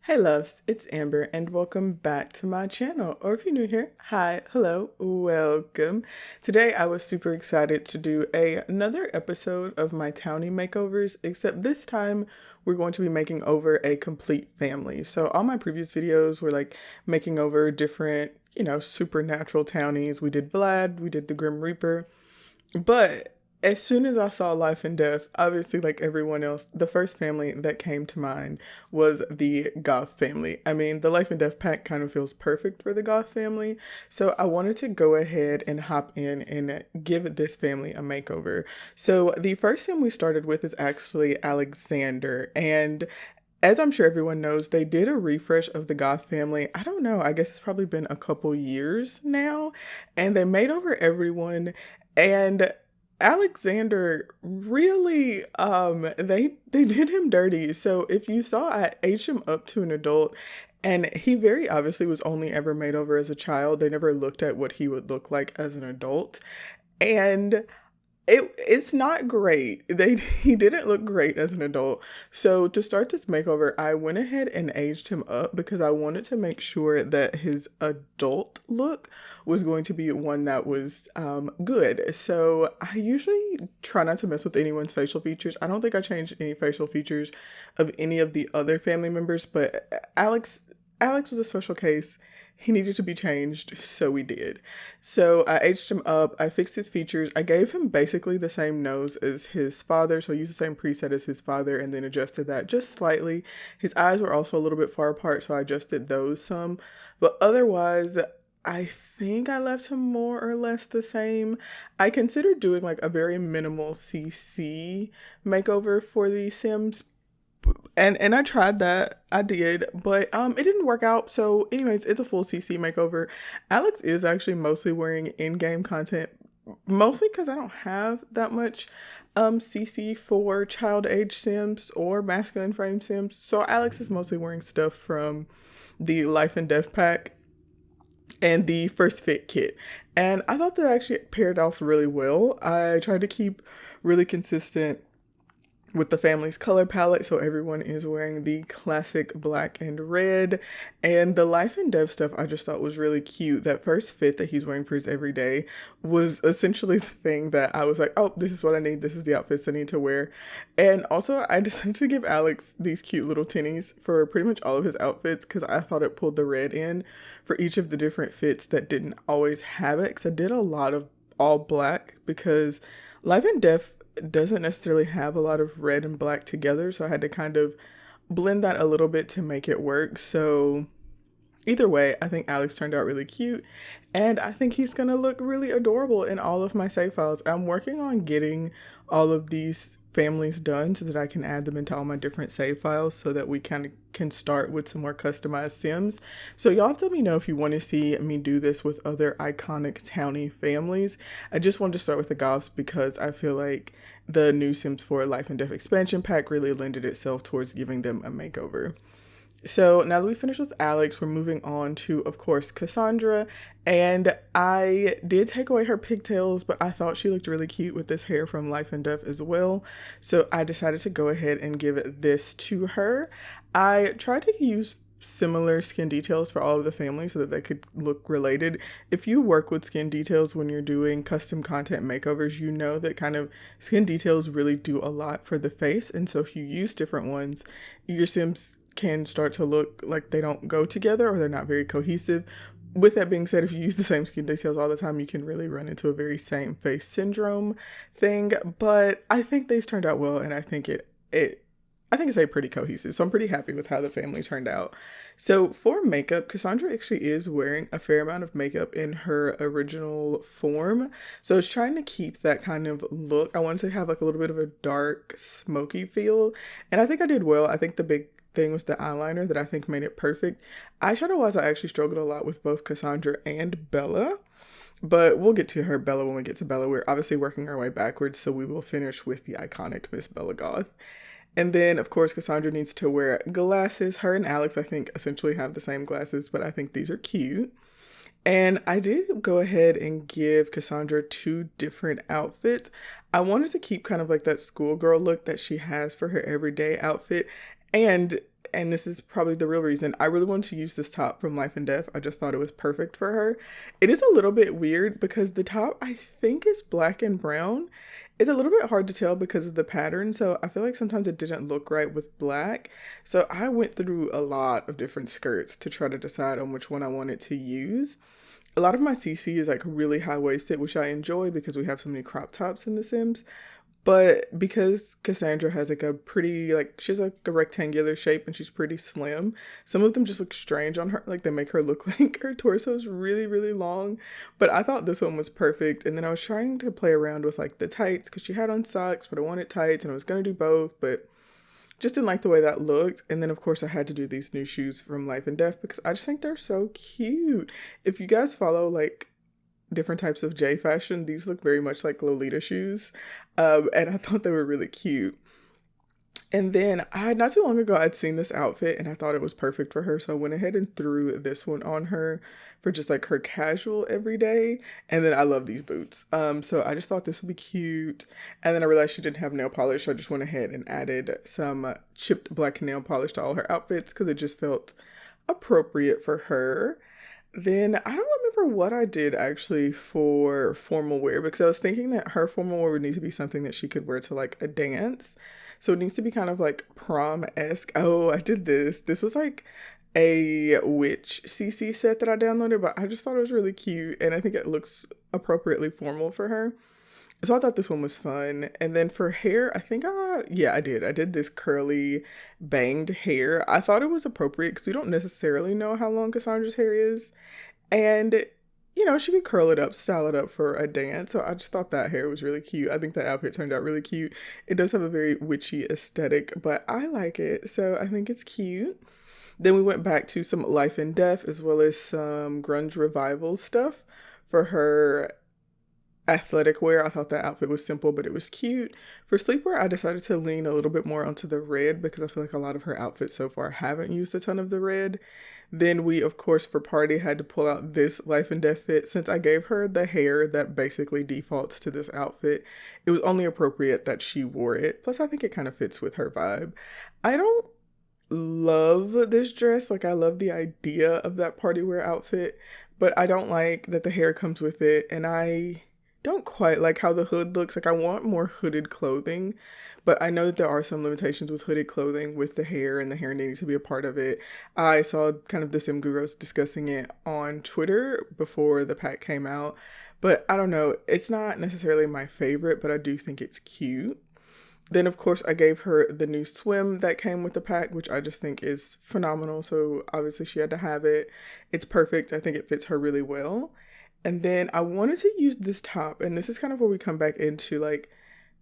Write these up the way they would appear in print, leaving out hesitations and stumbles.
Hey loves, it's Amber and welcome back to my channel. Or if you're new here, hi, hello, welcome. Today I was super excited to do another episode of my Townie makeovers, except this time we're going to be making over a complete family. So all my previous videos were like making over different, supernatural townies. We did Vlad, we did the Grim Reaper, but as soon as I saw Life and Death, obviously, like everyone else, the first family that came to mind was the Goth family. I mean, the Life and Death pack kind of feels perfect for the Goth family. So I wanted to go ahead and hop in and give this family a makeover. So the first sim we started with is actually Alexander. And as I'm sure everyone knows, they did a refresh of the Goth family. I don't know, I guess it's probably been a couple years now. And they made over everyone. And Alexander really they did him dirty. So if you saw, I aged him up to an adult, and he very obviously was only ever made over as a child. They never looked at what he would look like as an adult. And it's not great. He didn't look great as an adult. So to start this makeover, I went ahead and aged him up because I wanted to make sure that his adult look was going to be one that was good. So I usually try not to mess with anyone's facial features. I don't think I changed any facial features of any of the other family members, but Alex was a special case. He needed to be changed, so we did. So I aged him up, I fixed his features, I gave him basically the same nose as his father, so I used the same preset as his father and then adjusted that just slightly. His eyes were also a little bit far apart, so I adjusted those some. But otherwise, I think I left him more or less the same. I considered doing like a very minimal CC makeover for the Sims, and I tried that. I did, but it didn't work out. So anyways, it's a full CC makeover. Alex is actually mostly wearing in-game content, mostly because I don't have that much CC for child age Sims or masculine frame Sims. So Alex is mostly wearing stuff from the Life and Death pack and the first fit kit. And I thought that actually paired off really well. I tried to keep really consistent with the family's color palette, so everyone is wearing the classic black and red. And the Life and Dev stuff I just thought was really cute. That first fit that he's wearing for his everyday was essentially the thing that I was like, oh, this is what I need, this is the outfits I need to wear. And also I decided to give Alex these cute little tinnies for pretty much all of his outfits because I thought it pulled the red in for each of the different fits that didn't always have it, because I did a lot of all black because Life and Death doesn't necessarily have a lot of red and black together, so I had to kind of blend that a little bit to make it work. So either way, I think Alex turned out really cute, and I think he's gonna look really adorable in all of my save files. I'm working on getting all of these families done so that I can add them into all my different save files so that we kind of can start with some more customized Sims. So y'all have to let me know if you want to see me do this with other iconic Townie families. I just wanted to start with the Goths because I feel like the new Sims 4 Life and Death expansion pack really lended itself towards giving them a makeover. So now that we finished with Alex, we're moving on to, of course, Cassandra. And I did take away her pigtails, but I thought she looked really cute with this hair from Life and Death as well. So I decided to go ahead and give this to her. I tried to use similar skin details for all of the family so that they could look related. If you work with skin details when you're doing custom content makeovers, you know that kind of skin details really do a lot for the face. And so if you use different ones, your Sims can start to look like they don't go together or they're not very cohesive. With that being said, if you use the same skin details all the time, you can really run into a very same face syndrome thing. But I think these turned out well, and I think I think it's pretty cohesive. So I'm pretty happy with how the family turned out. So for makeup, Cassandra actually is wearing a fair amount of makeup in her original form. So it's trying to keep that kind of look. I wanted to have like a little bit of a dark, smoky feel. And I think I did well. I think the big thing was the eyeliner that I think made it perfect. Eyeshadow-wise, I actually struggled a lot with both Cassandra and Bella. But we'll get to her Bella when we get to Bella. We're obviously working our way backwards, so we will finish with the iconic Miss Bella Goth. And then, of course, Cassandra needs to wear glasses. Her and Alex, I think, essentially have the same glasses, but I think these are cute. And I did go ahead and give Cassandra two different outfits. I wanted to keep kind of like that schoolgirl look that she has for her everyday outfit. And and this is probably the real reason, I really wanted to use this top from Life and Death. I just thought it was perfect for her. It is a little bit weird because the top I think is black and brown. It's a little bit hard to tell because of the pattern, so I feel like sometimes it didn't look right with black. So I went through a lot of different skirts to try to decide on which one I wanted to use. A lot of my CC is like really high-waisted, which I enjoy because we have so many crop tops in The Sims. But because Cassandra has like a pretty, like, she has like a rectangular shape and she's pretty slim, some of them just look strange on her. Like, they make her look like her torso is really, really long. But I thought this one was perfect. And then I was trying to play around with like the tights because she had on socks, but I wanted tights and I was going to do both, but just didn't like the way that looked. And then of course I had to do these new shoes from Life and Death because I just think they're so cute. If you guys follow like different types of J fashion, these look very much like Lolita shoes, and I thought they were really cute. And then not too long ago I'd seen this outfit and I thought it was perfect for her, so I went ahead and threw this one on her for just like her casual everyday. And then I love these boots, so I just thought this would be cute. And then I realized she didn't have nail polish, so I just went ahead and added some chipped black nail polish to all her outfits because it just felt appropriate for her. Then I don't remember what I did actually for formal wear because I was thinking that her formal wear would need to be something that she could wear to like a dance. So it needs to be kind of like prom-esque. Oh, I did this. This was like a witch CC set that I downloaded, but I just thought it was really cute and I think it looks appropriately formal for her. So I thought this one was fun. And then for hair, I think I did. I did this curly banged hair. I thought it was appropriate because we don't necessarily know how long Cassandra's hair is. And, you know, she could curl it up, style it up for a dance. So I just thought that hair was really cute. I think that outfit turned out really cute. It does have a very witchy aesthetic, but I like it. So I think it's cute. Then we went back to some Life and Death as well as some grunge revival stuff for her athletic wear. I thought that outfit was simple, but it was cute. For sleepwear, I decided to lean a little bit more onto the red because I feel like a lot of her outfits so far haven't used a ton of the red. Then we, of course, for party had to pull out this Life and Death fit since I gave her the hair that basically defaults to this outfit. It was only appropriate that she wore it. Plus, I think it kind of fits with her vibe. I don't love this dress. Like, I love the idea of that party wear outfit, but I don't like that the hair comes with it, and I don't quite like how the hood looks. Like, I want more hooded clothing, but I know that there are some limitations with hooded clothing with the hair and the hair needing to be a part of it. I saw kind of the Sim Gurus discussing it on Twitter before the pack came out, but I don't know. It's not necessarily my favorite, but I do think it's cute. Then, of course, I gave her the new swim that came with the pack, which I just think is phenomenal. So obviously she had to have it. It's perfect. I think it fits her really well. And then I wanted to use this top, and this is kind of where we come back into like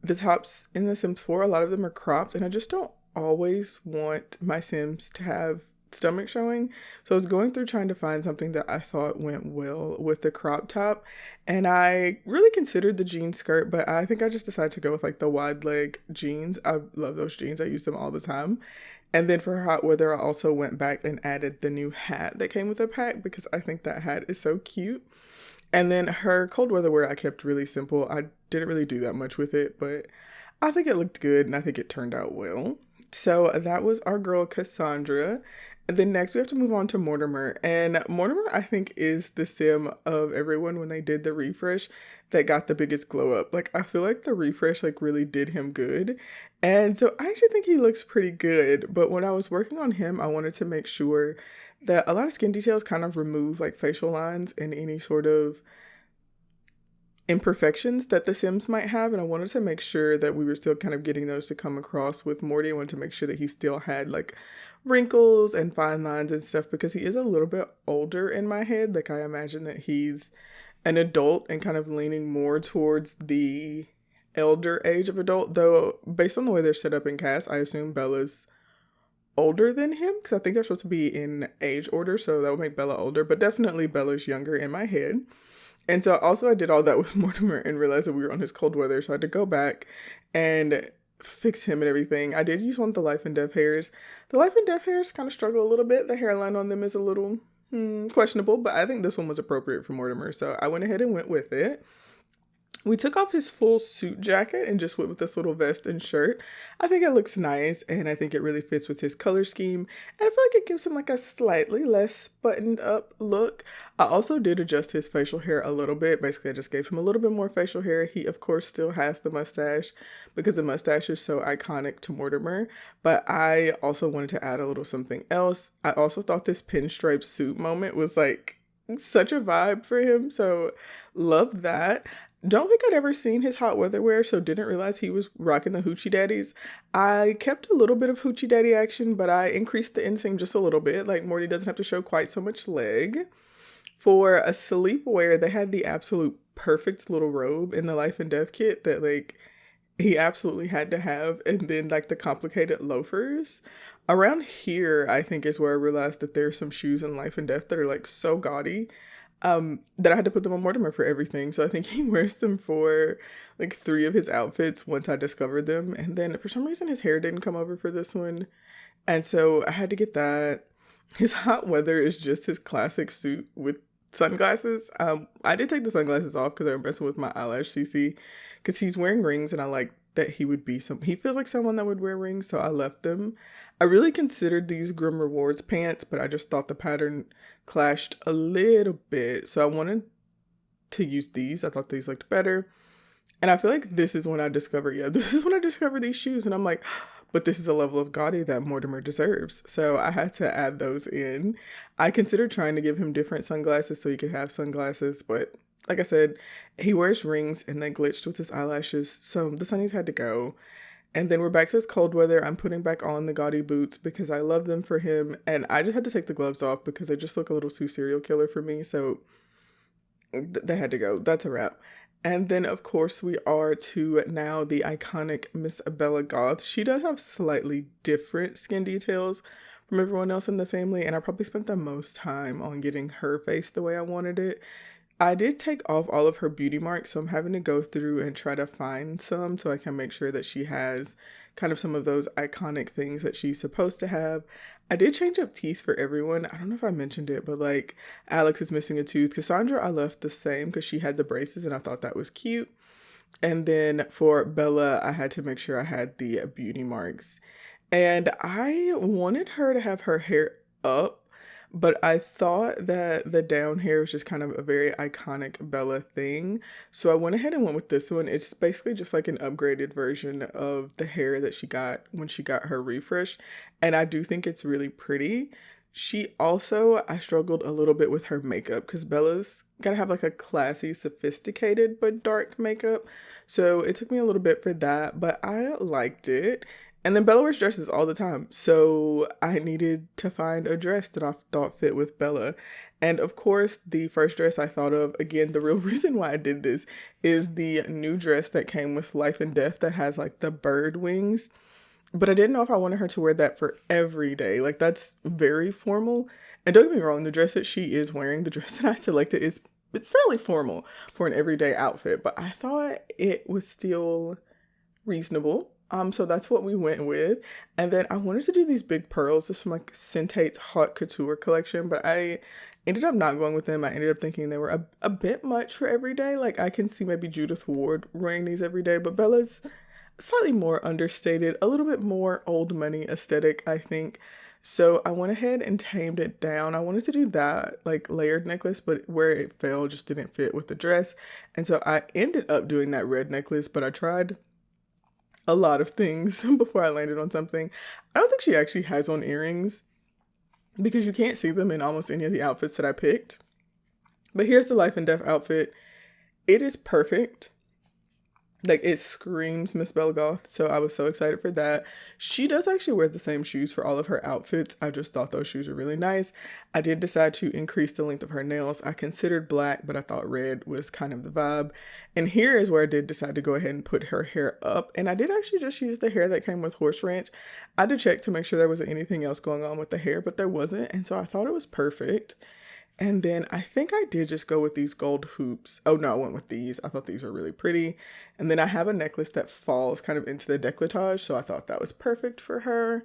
the tops in The Sims 4. A lot of them are cropped, and I just don't always want my Sims to have stomach showing. So I was going through trying to find something that I thought went well with the crop top, and I really considered the jean skirt, but I think I just decided to go with like the wide leg jeans. I love those jeans. I use them all the time. And then for hot weather, I also went back and added the new hat that came with the pack because I think that hat is so cute. And then her cold weather wear I kept really simple. I didn't really do that much with it, but I think it looked good and I think it turned out well. So that was our girl Cassandra. And then next we have to move on to Mortimer. And Mortimer, I think, is the Sim of everyone when they did the refresh that got the biggest glow up. Like, I feel like the refresh like really did him good. And so I actually think he looks pretty good. But when I was working on him, I wanted to make sure that a lot of skin details kind of remove like facial lines and any sort of imperfections that the Sims might have, and I wanted to make sure that we were still kind of getting those to come across with Morty. I wanted to make sure that he still had like wrinkles and fine lines and stuff because he is a little bit older in my head. Like, I imagine that he's an adult and kind of leaning more towards the elder age of adult, though based on the way they're set up in cast, I assume Bella's older than him because I think they're supposed to be in age order, so that would make Bella older, but definitely Bella's younger in my head. And so also I did all that with Mortimer and realized that we were on his cold weather, so I had to go back and fix him and everything. I did use one of the Life and Death hairs. The Life and Death hairs kind of struggle a little bit. The hairline on them is a little questionable, but I think this one was appropriate for Mortimer, so I went ahead and went with it. We took off his full suit jacket and just went with this little vest and shirt. I think it looks nice and I think it really fits with his color scheme. And I feel like it gives him like a slightly less buttoned up look. I also did adjust his facial hair a little bit. Basically, I just gave him a little bit more facial hair. He, of course, still has the mustache because the mustache is so iconic to Mortimer. But I also wanted to add a little something else. I also thought this pinstripe suit moment was like such a vibe for him. So love that. Don't think I'd ever seen his hot weather wear, so didn't realize he was rocking the hoochie daddies. I kept a little bit of hoochie daddy action, but I increased the inseam just a little bit. Like Morty doesn't have to show quite so much leg. For a sleepwear, they had the absolute perfect little robe in the Life and Death kit that like he absolutely had to have, and then like the complicated loafers. Around here, I think is where I realized that there's some shoes in Life and Death that are like so gaudy that I had to put them on Mortimer for everything. So I think he wears them for like 3 of his outfits once I discovered them. And then for some reason his hair didn't come over for this one. And so I had to get that. His hot weather is just his classic suit with sunglasses. I did take the sunglasses off because I was messing with my eyelash CC because he's wearing rings and I like that he feels like someone that would wear rings, so I left them. I really considered these Grim Rewards pants, but I just thought the pattern clashed a little bit, so I wanted to use these. I thought these looked better, and I feel like this is when I discovered these shoes, and I'm like, but this is a level of gaudy that Mortimer deserves, so I had to add those in. I considered trying to give him different sunglasses so he could have sunglasses, but like I said, he wears rings and they glitched with his eyelashes, so the sunnies had to go. And then we're back to his cold weather. I'm putting back on the gaudy boots because I love them for him, and I just had to take the gloves off because they just look a little too serial killer for me, so they had to go. That's a wrap. And then, of course, we are to now the iconic Miss Bella Goth. She does have slightly different skin details from everyone else in the family, and I probably spent the most time on getting her face the way I wanted it. I did take off all of her beauty marks, so I'm having to go through and try to find some so I can make sure that she has kind of some of those iconic things that she's supposed to have. I did change up teeth for everyone. I don't know if I mentioned it, but like Alex is missing a tooth. Cassandra, I left the same because she had the braces and I thought that was cute. And then for Bella, I had to make sure I had the beauty marks. And I wanted her to have her hair up, but I thought that the down hair was just kind of a very iconic Bella thing. So I went ahead and went with this one. It's basically just like an upgraded version of the hair that she got when she got her refresh. And I do think it's really pretty. I struggled a little bit with her makeup because Bella's gotta have like a classy, sophisticated, but dark makeup. So it took me a little bit for that, but I liked it. And then Bella wears dresses all the time. So I needed to find a dress that I thought fit with Bella. And of course, the first dress I thought of, again, the real reason why I did this is the new dress that came with Life and Death that has like the bird wings. But I didn't know if I wanted her to wear that for every day. Like that's very formal. And don't get me wrong, the dress that she is wearing, the dress that I selected it's fairly formal for an everyday outfit. But I thought it was still reasonable. So that's what we went with. And then I wanted to do these big pearls. This from like Syntate's Haute Couture collection, but I ended up not going with them. I ended up thinking they were a bit much for every day. Like I can see maybe Judith Ward wearing these every day, but Bella's slightly more understated, a little bit more old money aesthetic, I think. So I went ahead and tamed it down. I wanted to do that like layered necklace, but where it fell just didn't fit with the dress. And so I ended up doing that red necklace, but I tried a lot of things before I landed on something. I don't think she actually has on earrings because you can't see them in almost any of the outfits that I picked. But here's the Life and Death outfit. It is perfect. Like it screams Miss Bella Goth, so I was so excited for that. She does actually wear the same shoes for all of her outfits. I just thought those shoes were really nice. I did decide to increase the length of her nails. I considered black, but I thought red was kind of the vibe. And here is where I did decide to go ahead and put her hair up. And I did actually just use the hair that came with Horse Ranch. I did check to make sure there wasn't anything else going on with the hair, but there wasn't. And so I thought it was perfect. And then I think I did just go with these gold hoops. Oh no, I went with these. I thought these were really pretty. And then I have a necklace that falls kind of into the décolletage, so I thought that was perfect for her.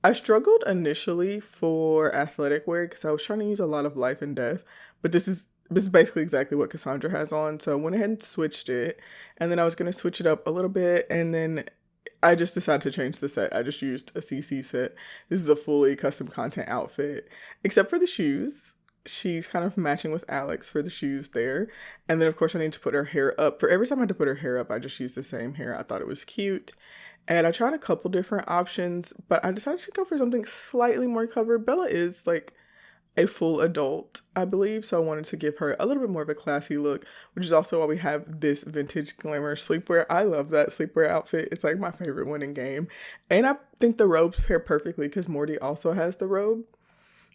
I struggled initially for athletic wear because I was trying to use a lot of Life and Death, but this is this is basically exactly what Cassandra has on. So I went ahead and switched it. And then I was going to switch it up a little bit. And then I just decided to change the set. I just used a CC set. This is a fully custom content outfit, except for the shoes. She's kind of matching with Alex for the shoes there. And then, of course, I need to put her hair up. For every time I had to put her hair up, I just used the same hair. I thought it was cute. And I tried a couple different options, but I decided to go for something slightly more covered. Bella is like a full adult, I believe, so I wanted to give her a little bit more of a classy look, which is also why we have this vintage glamour sleepwear. I love that sleepwear outfit. It's like my favorite one in game. And I think the robes pair perfectly because Morty also has the robe.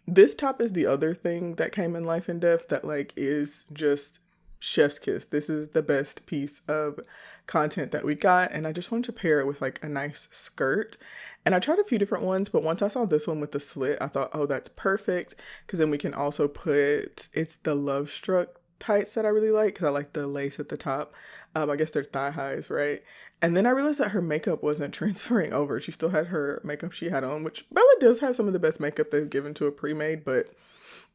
This top is the other thing that came in Life and Death that like is just chef's kiss. This is the best piece of content that we got, and I just wanted to pair it with like a nice skirt. And I tried a few different ones, but once I saw this one with the slit, I thought, oh, that's perfect, because then we can also put, it's the Love Struck tights that I really like, because I like the lace at the top. I guess they're thigh highs, right? And then I realized that her makeup wasn't transferring over. She still had her makeup she had on, which Bella does have some of the best makeup they've given to a pre-made, but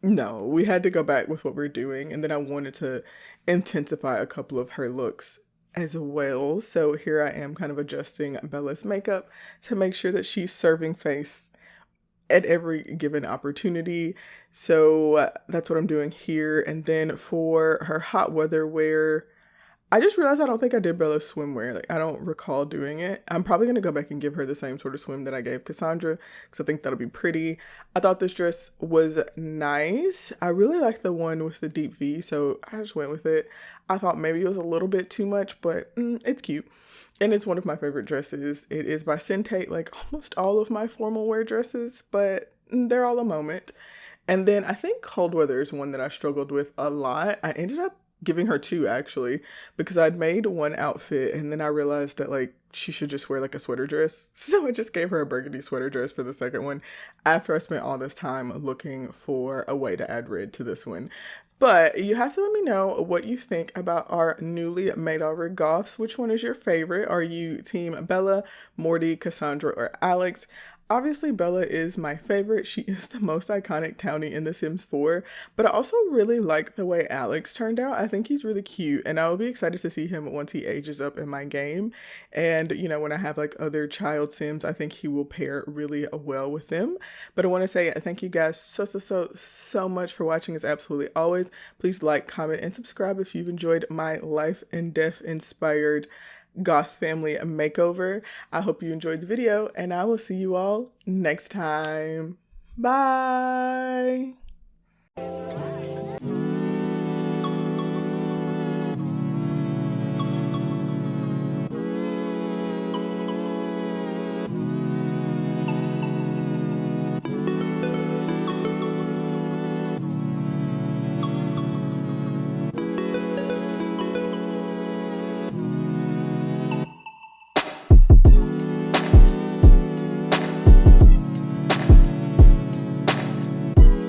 no, we had to go back with what we're doing. And then I wanted to intensify a couple of her looks as well. So here I am kind of adjusting Bella's makeup to make sure that she's serving face at every given opportunity. So that's what I'm doing here. And then for her hot weather wear, I just realized I don't think I did Bella's swimwear. Like, I don't recall doing it. I'm probably going to go back and give her the same sort of swim that I gave Cassandra because I think that'll be pretty. I thought this dress was nice. I really like the one with the deep V, so I just went with it. I thought maybe it was a little bit too much, but it's cute. And it's one of my favorite dresses. It is by Sentate, like almost all of my formal wear dresses, but they're all a moment. And then I think cold weather is one that I struggled with a lot. I ended up giving her two actually because I'd made one outfit and then I realized that like she should just wear like a sweater dress. So I just gave her a burgundy sweater dress for the second one after I spent all this time looking for a way to add red to this one. But you have to let me know what you think about our newly made over Goths. Which one is your favorite? Are you team Bella, Morty, Cassandra, or Alex? Obviously, Bella is my favorite. She is the most iconic Townie in The Sims 4, but I also really like the way Alex turned out. I think he's really cute, and I will be excited to see him once he ages up in my game. And, you know, when I have like other child Sims, I think he will pair really well with them. But I want to say thank you guys so much for watching as absolutely always. Please like, comment, and subscribe if you've enjoyed my life and death inspired Goth family makeover. I hope you enjoyed the video, and I will see you all next time. Bye.